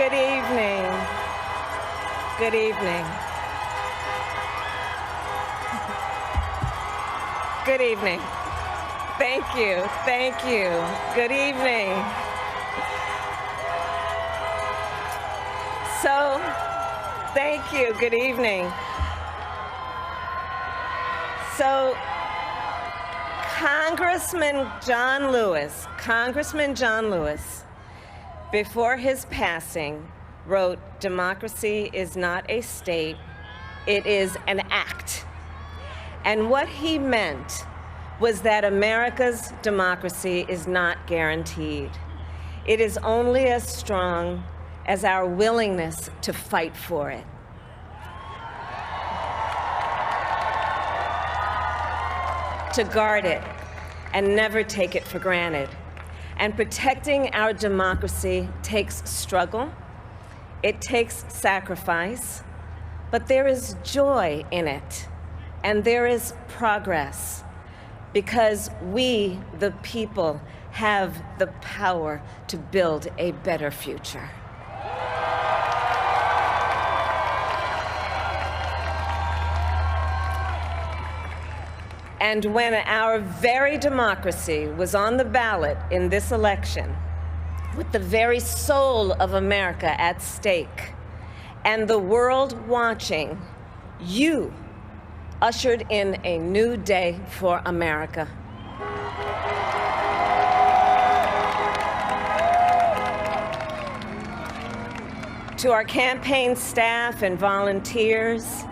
Good evening. Good evening. Good evening. Thank you. Thank you. Good evening. So, thank you. Good evening. So, Congressman John Lewis, before his passing, wrote, "Democracy is not a state, it is an act." And what he meant was that America's democracy is not guaranteed. It is only as strong as our willingness to fight for it. To guard it and never take it for granted. And protecting our democracy takes struggle, it takes sacrifice, but there is joy in it, and there is progress, because we, the people, have the power to build a better future. And when our very democracy was on the ballot in this election, with the very soul of America at stake, and the world watching, you ushered in a new day for America. To our campaign staff and volunteers,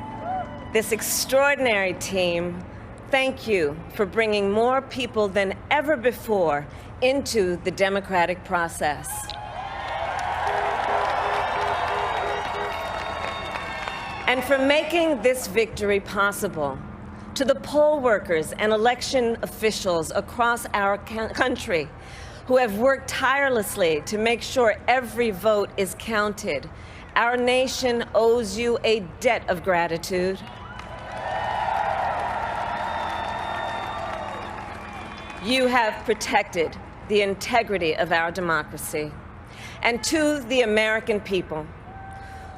this extraordinary team, thank you for bringing more people than ever before into the democratic process. And for making this victory possible. To the poll workers and election officials across our country who have worked tirelessly to make sure every vote is counted, our nation owes you a debt of gratitude. You have protected the integrity of our democracy. And to the American people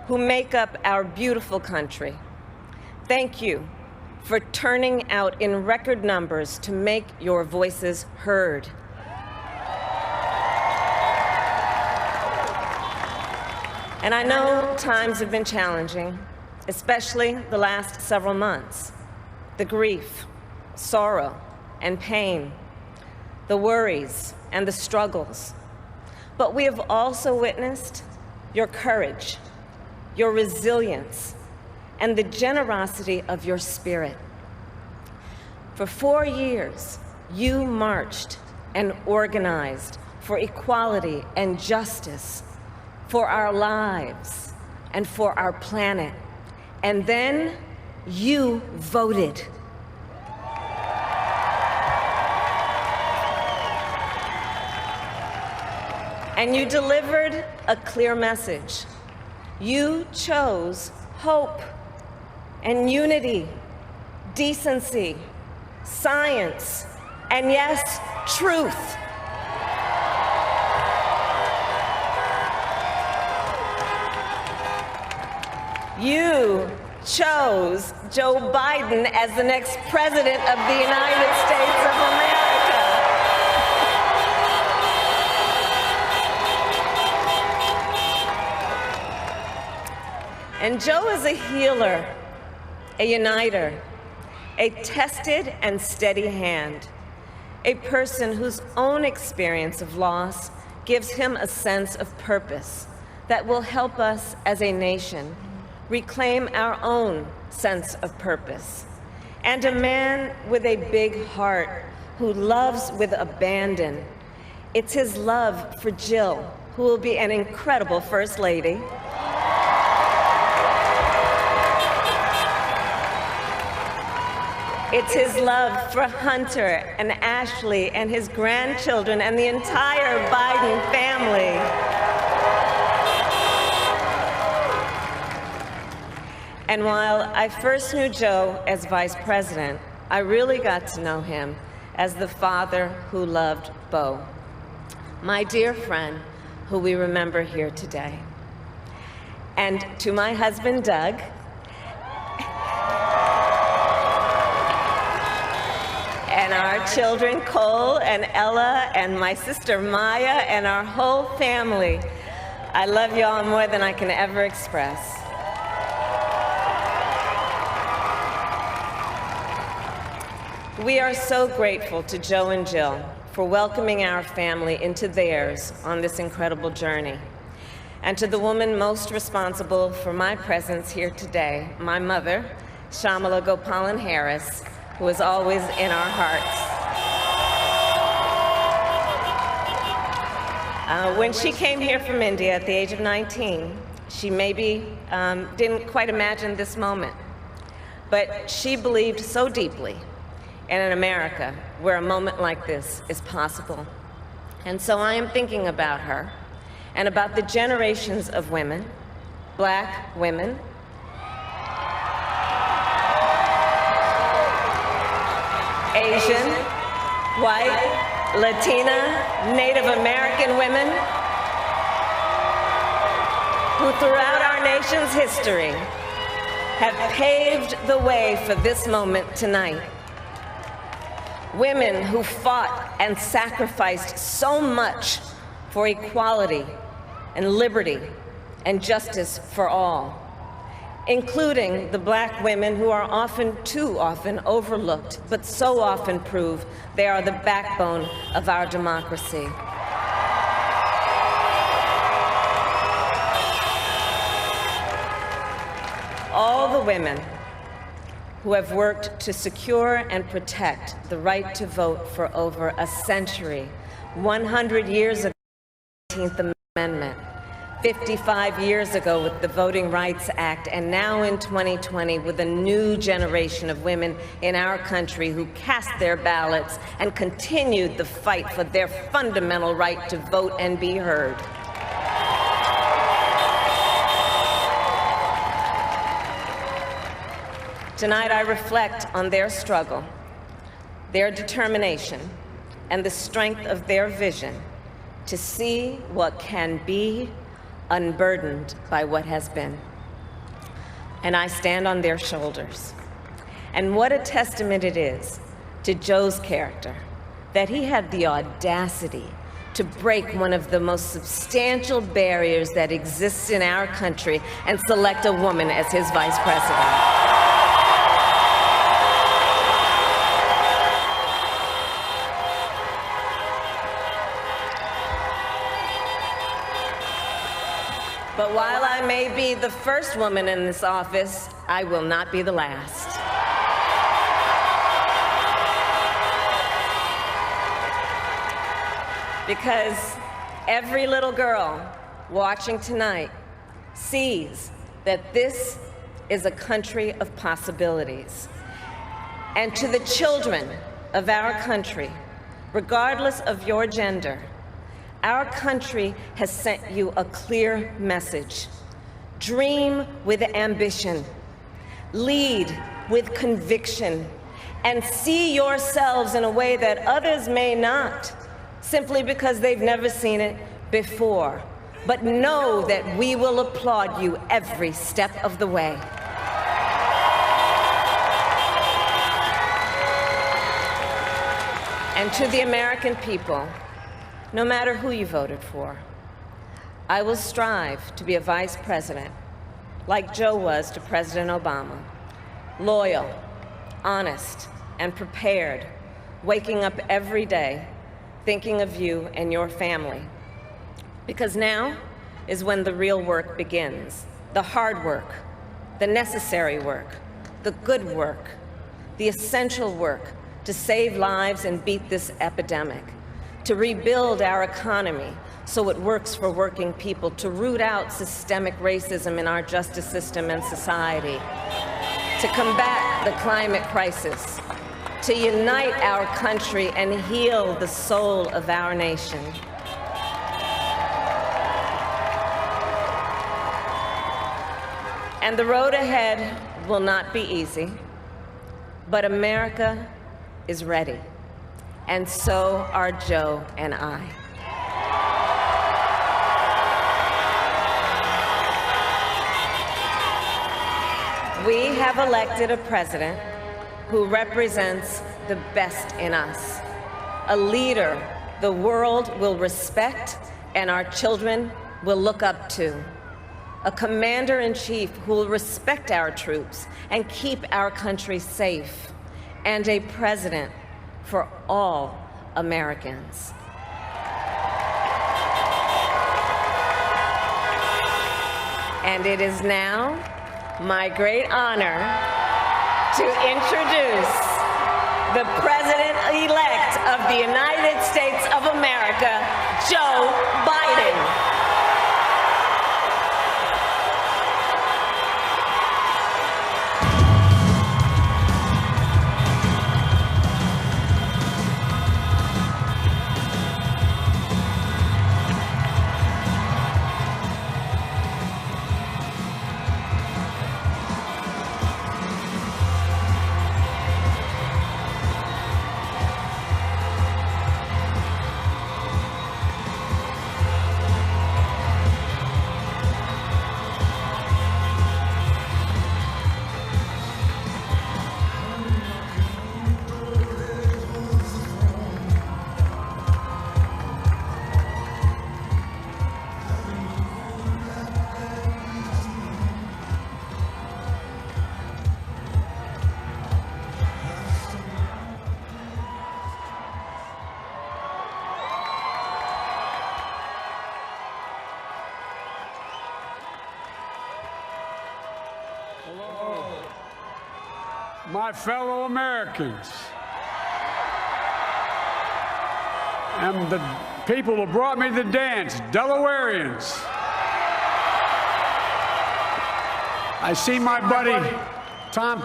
who make up our beautiful country, thank you for turning out in record numbers to make your voices heard. And I know times have been challenging, especially the last several months. The grief, sorrow, and pain, the worries and the struggles. But we have also witnessed your courage, your resilience, and the generosity of your spirit. For 4 years, you marched and organized for equality and justice, for our lives and for our planet. And then you voted. And you delivered a clear message. You chose hope and unity, decency, science, and yes, truth. You chose Joe Biden as the next president of the United States of America. And Joe is a healer, a uniter, a tested and steady hand, a person whose own experience of loss gives him a sense of purpose that will help us as a nation reclaim our own sense of purpose. And a man with a big heart who loves with abandon. It's his love for Jill, who will be an incredible First Lady. It's his love for Hunter and Ashley and his grandchildren and the entire Biden family. And while I first knew Joe as vice president, I really got to know him as the father who loved Beau, my dear friend who we remember here today. and to my husband, Doug, and our children, Cole and Ella, and my sister, Maya, and our whole family. I love you all more than I can ever express. We are so grateful to Joe and Jill for welcoming our family into theirs on this incredible journey. And to the woman most responsible for my presence here today, my mother, Kamala Harris, who is always in our hearts. When she came here from India at the age of 19, she maybe didn't quite imagine this moment, but she believed so deeply in an America where a moment like this is possible. And so I am thinking about her and about the generations of women, Black women, Asian, white, Latina, Native American women who throughout our nation's history have paved the way for this moment tonight. Women who fought and sacrificed so much for equality and liberty and justice for all, including the Black women who are often, too often, overlooked, but so often prove they are the backbone of our democracy. All the women who have worked to secure and protect the right to vote for over a century, 100 years ago, the 19th Amendment, 55 years ago with the Voting Rights Act, and now in 2020 with a new generation of women in our country who cast their ballots and continued the fight for their fundamental right to vote and be heard. Tonight I reflect on their struggle, their determination, and the strength of their vision to see what can be unburdened by what has been. And I stand on their shoulders. And what a testament it is to Joe's character that he had the audacity to break one of the most substantial barriers that exists in our country and select a woman as his vice president. But while I may be the first woman in this office, I will not be the last. Because every little girl watching tonight sees that this is a country of possibilities. And to the children of our country, regardless of your gender, our country has sent you a clear message. Dream with ambition, lead with conviction, and see yourselves in a way that others may not, simply because they've never seen it before. But know that we will applaud you every step of the way. And to the American people, no matter who you voted for, I will strive to be a vice president, like Joe was to President Obama, loyal, honest, and prepared, waking up every day thinking of you and your family. Because now is when the real work begins, the hard work, the necessary work, the good work, the essential work to save lives and beat this epidemic, to rebuild our economy so it works for working people, to root out systemic racism in our justice system and society, to combat the climate crisis, to unite our country and heal the soul of our nation. And the road ahead will not be easy, but America is ready. And so are Joe and I. have elected a president who represents the best in us, a leader the world will respect and our children will look up to, a commander-in-chief who will respect our troops and keep our country safe, and a president for all Americans. And it is now my great honor to introduce the President-elect of the United States of America, Joe Biden. Hello, my fellow Americans, and the people who brought me to the dance, Delawareans. I see my buddy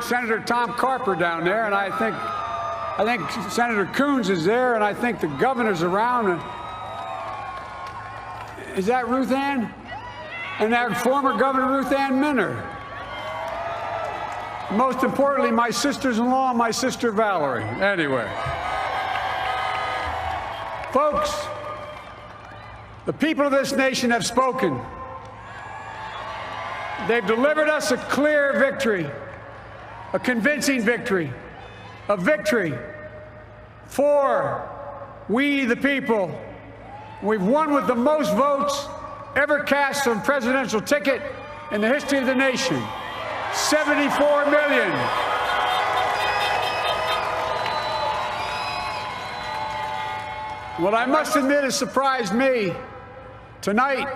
Senator Tom Carper down there, and I think Senator Coons is there, and I think the governor's around. Is that Ruth Ann? And that former Governor Ruth Ann Minner. Most importantly, my sisters-in-law and my sister Valerie. Anyway. Folks, the people of this nation have spoken. They've delivered us a clear victory, a convincing victory, a victory for we the people. We've won with the most votes ever cast on a presidential ticket in the history of the nation. 74 million. What I must admit has surprised me. Tonight,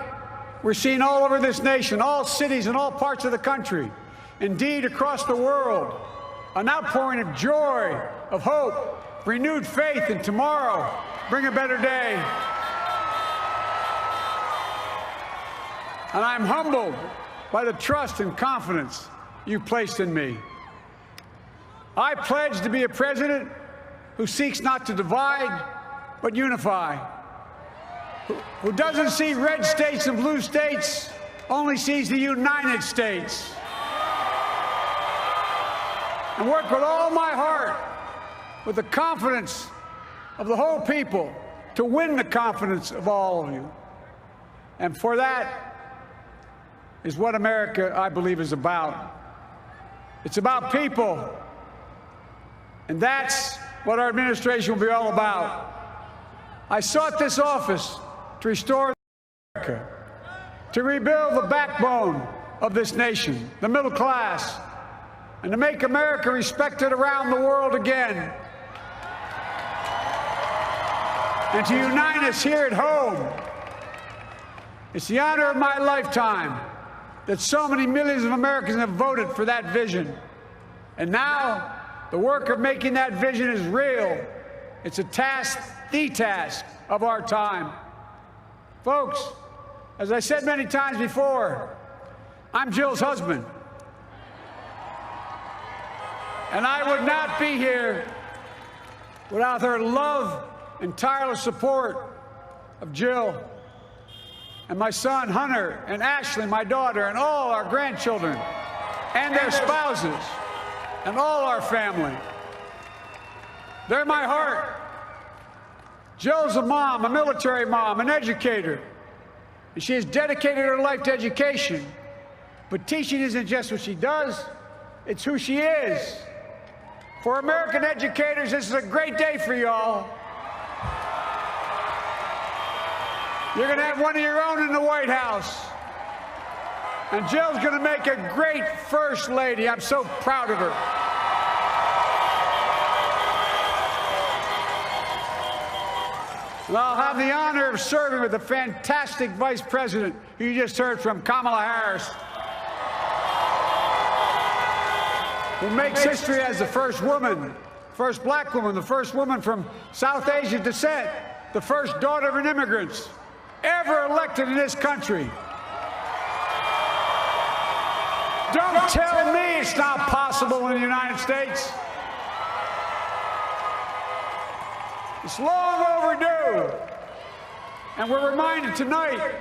we're seeing all over this nation, all cities and all parts of the country, indeed across the world, an outpouring of joy, of hope, renewed faith in tomorrow, bring a better day. And I'm humbled by the trust and confidence you placed in me. I pledge to be a president who seeks not to divide, but unify, who doesn't see red states and blue states, only sees the United States, and work with all my heart, with the confidence of the whole people, to win the confidence of all of you. And for that is what America, I believe, is about. It's about people. And that's what our administration will be all about. I sought this office to restore America, to rebuild the backbone of this nation, the middle class, and to make America respected around the world again, and to unite us here at home. It's the honor of my lifetime that so many millions of Americans have voted for that vision. And now, the work of making that vision is real. It's a task, the task of our time. Folks, as I said many times before, I'm Jill's husband. And I would not be here without her love and tireless support of Jill, and my son Hunter, and Ashley, my daughter, and all our grandchildren, and their spouses, and all our family. They're my heart. Jill's a mom, a military mom, an educator, and she has dedicated her life to education. But teaching isn't just what she does, It's who she is. For American educators, this is a great day for y'all. You're going to have one of your own in the White House. And Jill's going to make a great First Lady. I'm so proud of her. And I'll have the honor of serving with the fantastic Vice President who you just heard from, Kamala Harris, who makes history as the first woman, first black woman, the first woman from South Asian descent, the first daughter of an immigrant ever elected in this country. Don't tell me it's not possible in the United States. It's long overdue. And we're reminded tonight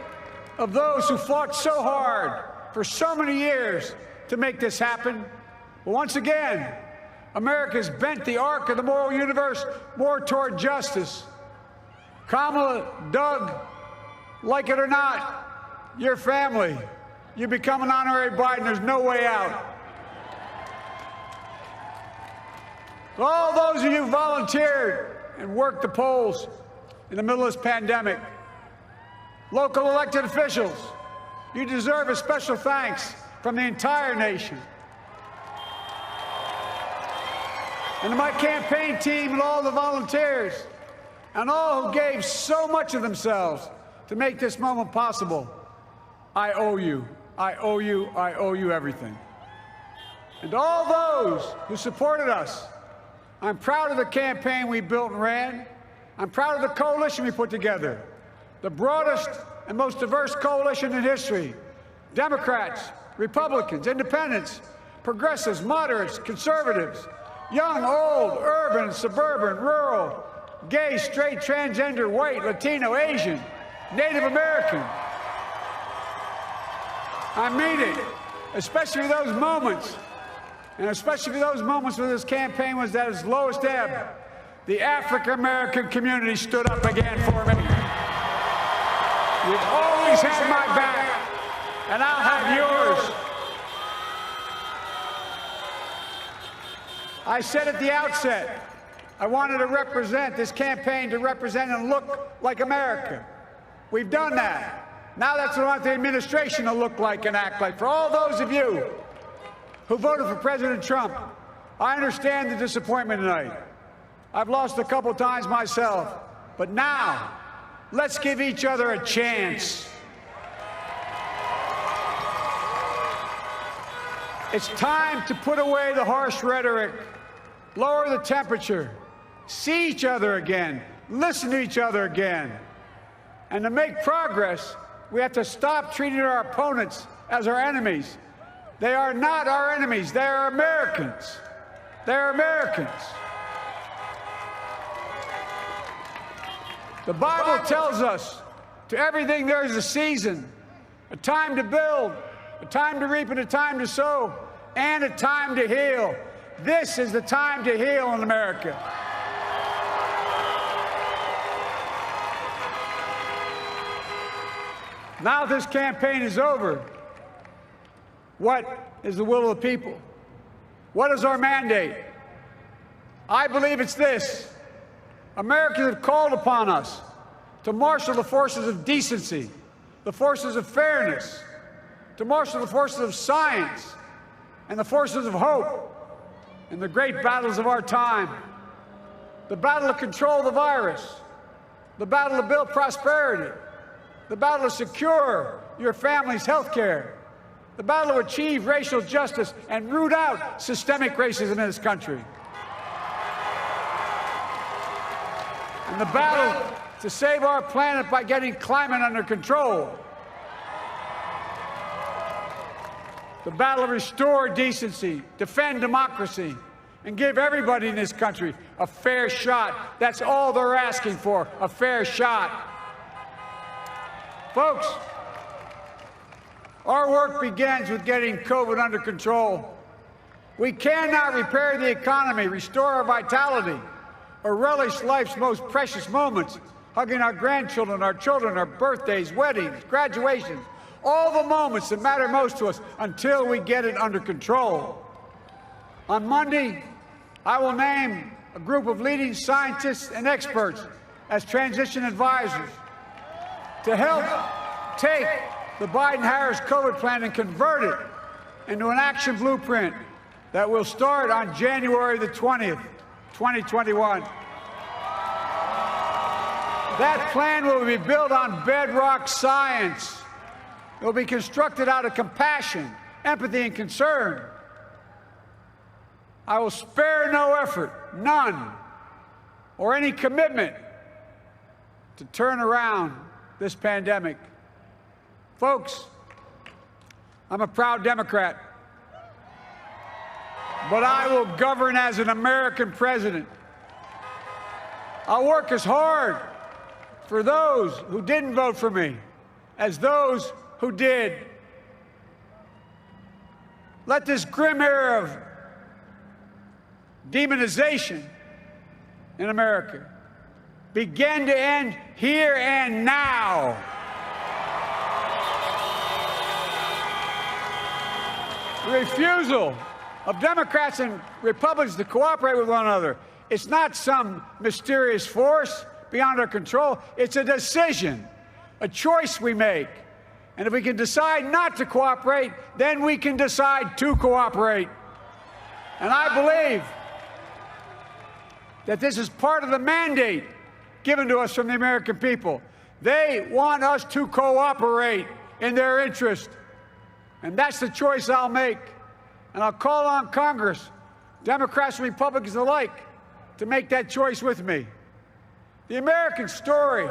of those who fought so hard for so many years to make this happen. But once again, America's bent the arc of the moral universe more toward justice. Kamala, Doug, like it or not, your family. You become an honorary Biden, there's no way out. All those of you who volunteered and worked the polls in the middle of this pandemic, local elected officials, you deserve a special thanks from the entire nation. And to my campaign team and all the volunteers, and all who gave so much of themselves to make this moment possible, I owe you. I owe you. I owe you everything. And all those who supported us, I'm proud of the campaign we built and ran. I'm proud of the coalition we put together, the broadest and most diverse coalition in history. Democrats, Republicans, independents, progressives, moderates, conservatives, young, old, urban, suburban, rural, gay, straight, transgender, white, Latino, Asian, Native American. I mean it, especially those moments, and especially those moments when this campaign was at its lowest ebb. The African-American community stood up again for me. You've always had my back, and I'll have yours. I said at the outset, I wanted to represent this campaign to represent and look like America. We've done that. Now that's what I want the administration to look like and act like. For all those of you who voted for President Trump, I understand the disappointment tonight. I've lost a couple times myself. But now, let's give each other a chance. It's time to put away the harsh rhetoric, lower the temperature, see each other again, listen to each other again. And to make progress, we have to stop treating our opponents as our enemies. They are not our enemies. They are Americans. They're Americans. The Bible tells us, to everything there is a season, a time to build, a time to reap, and a time to sow, and a time to heal. This is the time to heal in America. Now this campaign is over. What is the will of the people? What is our mandate? I believe it's this. Americans have called upon us to marshal the forces of decency, the forces of fairness, to marshal the forces of science and the forces of hope in the great battles of our time. The battle to control the virus, the battle to build prosperity, the battle to secure your family's health care, the battle to achieve racial justice and root out systemic racism in this country, and the battle to save our planet by getting climate under control, the battle to restore decency, defend democracy, and give everybody in this country a fair shot. That's all they're asking for, a fair shot. Folks, our work begins with getting COVID under control. We cannot repair the economy, restore our vitality, or relish life's most precious moments, hugging our grandchildren, our children, our birthdays, weddings, graduations, all the moments that matter most to us until we get it under control. On Monday, I will name a group of leading scientists and experts as transition advisors to help take the Biden-Harris COVID plan and convert it into an action blueprint that will start on January the 20th, 2021. That plan will be built on bedrock science. It will be constructed out of compassion, empathy, and concern. I will spare no effort, none, or any commitment to turn around this pandemic. Folks, I'm a proud Democrat, but I will govern as an American president. I'll work as hard for those who didn't vote for me as those who did. Let this grim era of demonization in America begin to end here and now. The refusal of Democrats and Republicans to cooperate with one another, it's not some mysterious force beyond our control. It's a decision, a choice we make. And if we can decide not to cooperate, then we can decide to cooperate. And I believe that this is part of the mandate given to us from the American people. They want us to cooperate in their interest. And that's the choice I'll make. And I'll call on Congress, Democrats and Republicans alike, to make that choice with me. The American story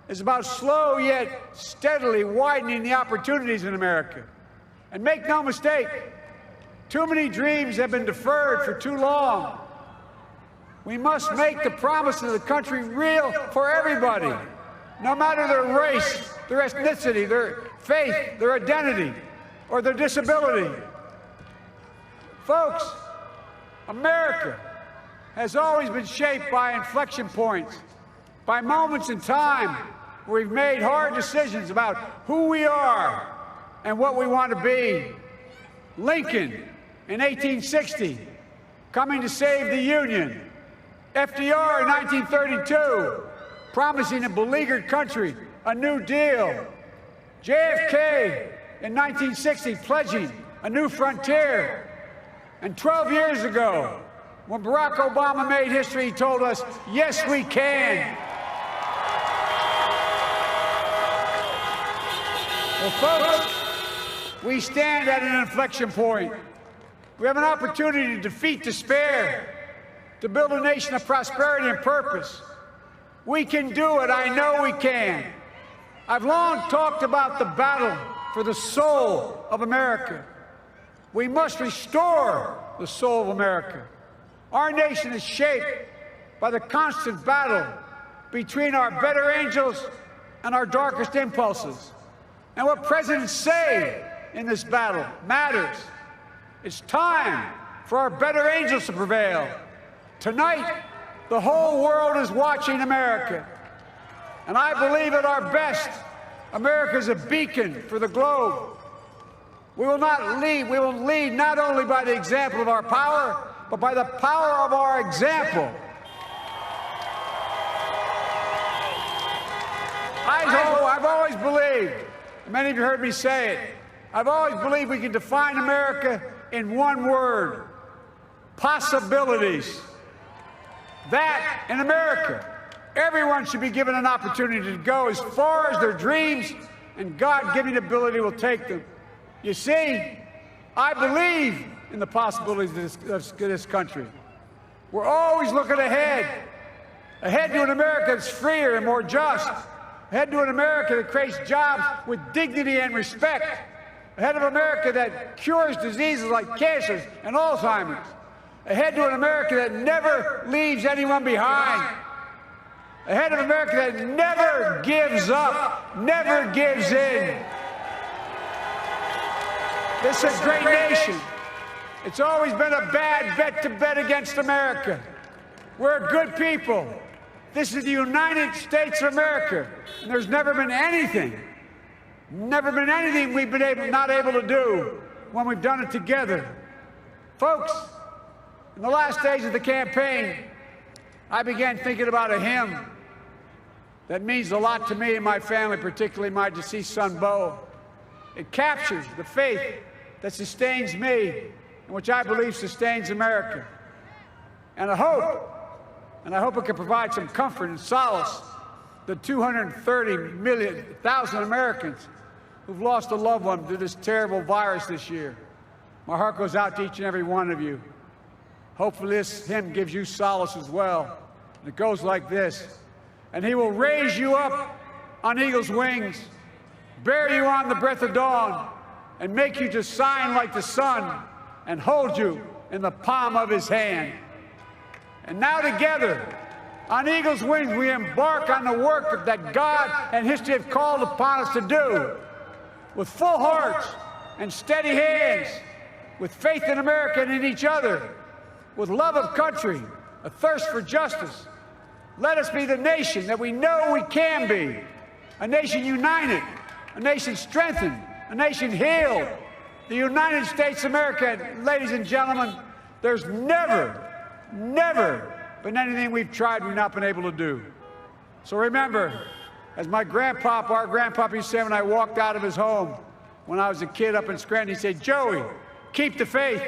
is about slow yet steadily widening the opportunities in America. And make no mistake, too many dreams have been deferred for too long. We must make the promise of the country real for everybody, no matter their race, their ethnicity, their faith, their identity, or their disability. Folks, America has always been shaped by inflection points, by moments in time where we've made hard decisions about who we are and what we want to be. Lincoln in 1860, coming to save the Union. FDR in 1932, promising a beleaguered country a new deal. JFK in 1960, pledging a new frontier. And 12 years ago, when Barack Obama made history, he told us, yes, we can. Well, folks, we stand at an inflection point. We have an opportunity to defeat despair, to build a nation of prosperity and purpose. We can do it. I know we can. I've long talked about the battle for the soul of America. We must restore the soul of America. Our nation is shaped by the constant battle between our better angels and our darkest impulses. And what presidents say in this battle matters. It's time for our better angels to prevail. Tonight, the whole world is watching America. And I believe at our best, America is a beacon for the globe. We will lead not only by the example of our power, but by the power of our example. I've always believed, many of you heard me say it, I've always believed we can define America in one word: possibilities. That, in America, everyone should be given an opportunity to go as far as their dreams and God-given ability will take them. You see, I believe in the possibilities of this country. We're always looking ahead to an America that's freer and more just, ahead to an America that creates jobs with dignity and respect, ahead of America that cures diseases like cancer and Alzheimer's, ahead to an America that never leaves anyone behind, ahead of America that never gives up, never gives in. This is a great nation. It's always been a bad bet to bet against America. We're a good people. This is the United States of America. And there's never been anything we've been not able to do when we've done it together. Folks, in the last days of the campaign, I began thinking about a hymn that means a lot to me and my family, particularly my deceased son, Bo. It captures the faith that sustains me and which I believe sustains America. And I hope it can provide some comfort and solace to 230,000 Americans who've lost a loved one to this terrible virus this year. My heart goes out to each and every one of you. Hopefully this hymn gives you solace as well. And it goes like this. And he will raise you up on eagle's wings, bear you on the breath of dawn, and make you to shine like the sun, and hold you in the palm of his hand. And now together, on eagle's wings, we embark on the work that God and history have called upon us to do, with full hearts and steady hands, with faith in America and in each other, with love of country, a thirst for justice. Let us be the nation that we know we can be, a nation united, a nation strengthened, a nation healed. The United States of America, ladies and gentlemen, there's never been anything we've tried we've not been able to do. So remember, as my grandpapa, our grandpapa used to say when I walked out of his home when I was a kid up in Scranton, he said, "Joey, keep the faith."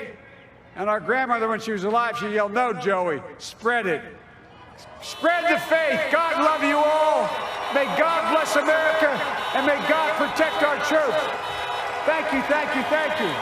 And our grandmother, when she was alive, she yelled, "No, Joey, spread it. Spread the faith. God love you all. May God bless America, and may God protect our troops." Thank you, thank you, thank you.